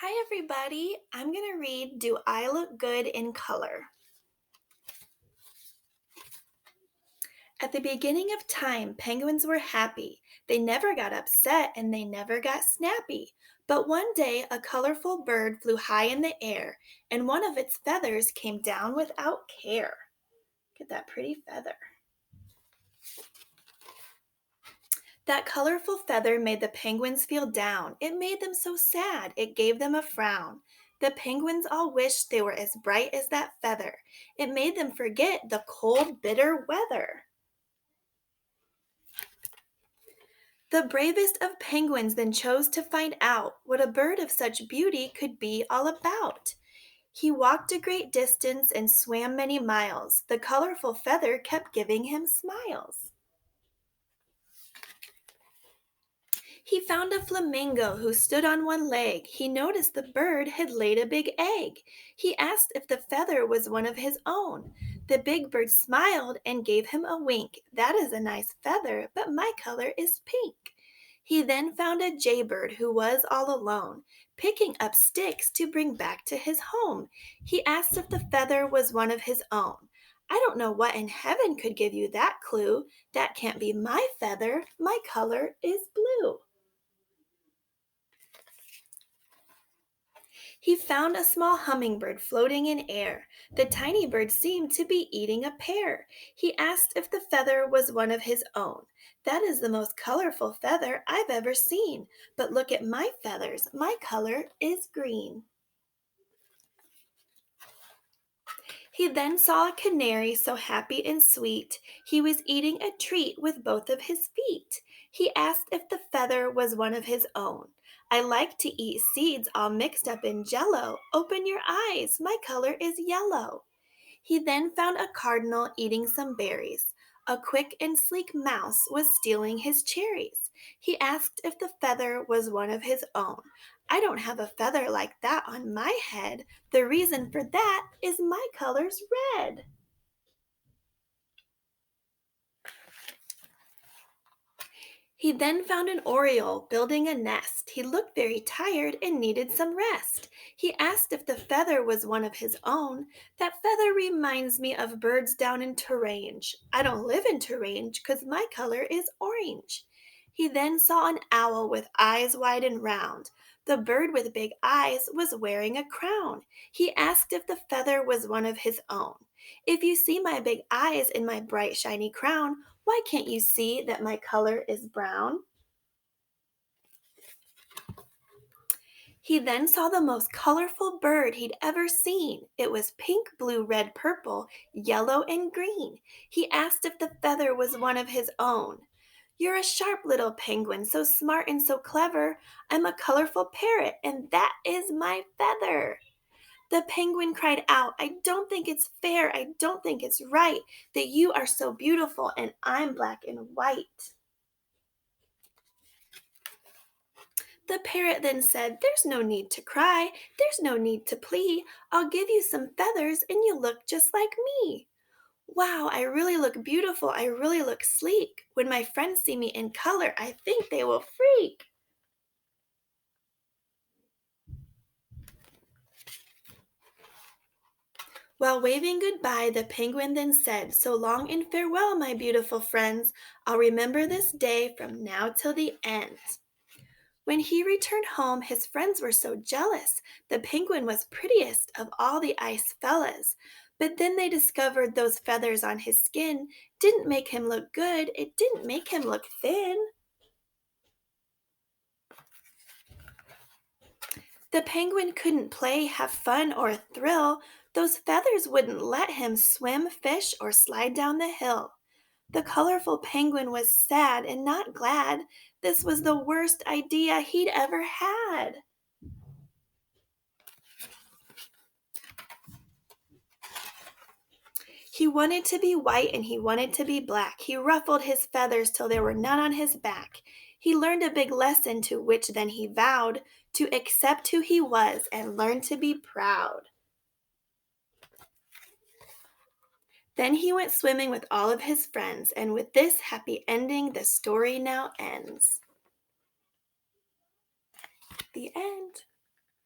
Hi, everybody. I'm going to read Do I Look Good in Color? At the beginning of time, penguins were happy. They never got upset and they never got snappy. But one day, a colorful bird flew high in the air, and one of its feathers came down without care. Look at that pretty feather. That colorful feather made the penguins feel down. It made them so sad, it gave them a frown. The penguins all wished they were as bright as that feather. It made them forget the cold, bitter weather. The bravest of penguins then chose to find out what a bird of such beauty could be all about. He walked a great distance and swam many miles. The colorful feather kept giving him smiles. He found a flamingo who stood on one leg. He noticed the bird had laid a big egg. He asked if the feather was one of his own. The big bird smiled and gave him a wink. That is a nice feather, but my color is pink. He then found a jaybird who was all alone, picking up sticks to bring back to his home. He asked if the feather was one of his own. I don't know what in heaven could give you that clue. That can't be my feather. My color is blue. He found a small hummingbird floating in air. The tiny bird seemed to be eating a pear. He asked if the feather was one of his own. That is the most colorful feather I've ever seen. But look at my feathers. My color is green. He then saw a canary so happy and sweet. He was eating a treat with both of his feet. He asked if the feather was one of his own. I like to eat seeds all mixed up in jello. Open your eyes, my color is yellow. He then found a cardinal eating some berries. A quick and sleek mouse was stealing his cherries. He asked if the feather was one of his own. I don't have a feather like that on my head. The reason for that is my color's red. He then found an oriole building a nest. He looked very tired and needed some rest. He asked if the feather was one of his own. That feather reminds me of birds down in Turange. I don't live in Turange because my color is orange. He then saw an owl with eyes wide and round. The bird with big eyes was wearing a crown. He asked if the feather was one of his own. If you see my big eyes in my bright shiny crown, why can't you see that my color is brown? He then saw the most colorful bird he'd ever seen. It was pink, blue, red, purple, yellow, and green. He asked if the feather was one of his own. You're a sharp little penguin, so smart and so clever. I'm a colorful parrot, and that is my feather. The penguin cried out, I don't think it's fair, I don't think it's right that you are so beautiful and I'm black and white. The parrot then said, There's no need to cry, there's no need to plea. I'll give you some feathers and you look just like me. Wow, I really look beautiful, I really look sleek. When my friends see me in color, I think they will freak. While waving goodbye, the penguin then said, So long and farewell, my beautiful friends. I'll remember this day from now till the end. When he returned home, his friends were so jealous. The penguin was prettiest of all the ice fellas. But then they discovered those feathers on his skin didn't make him look good, it didn't make him look thin. The penguin couldn't play, have fun, or thrill. Those feathers wouldn't let him swim, fish, or slide down the hill. The colorful penguin was sad and not glad. This was the worst idea he'd ever had. He wanted to be white and he wanted to be black. He ruffled his feathers till there were none on his back. He learned a big lesson to which then he vowed to accept who he was and learn to be proud. Then he went swimming with all of his friends, and with this happy ending, the story now ends. The end.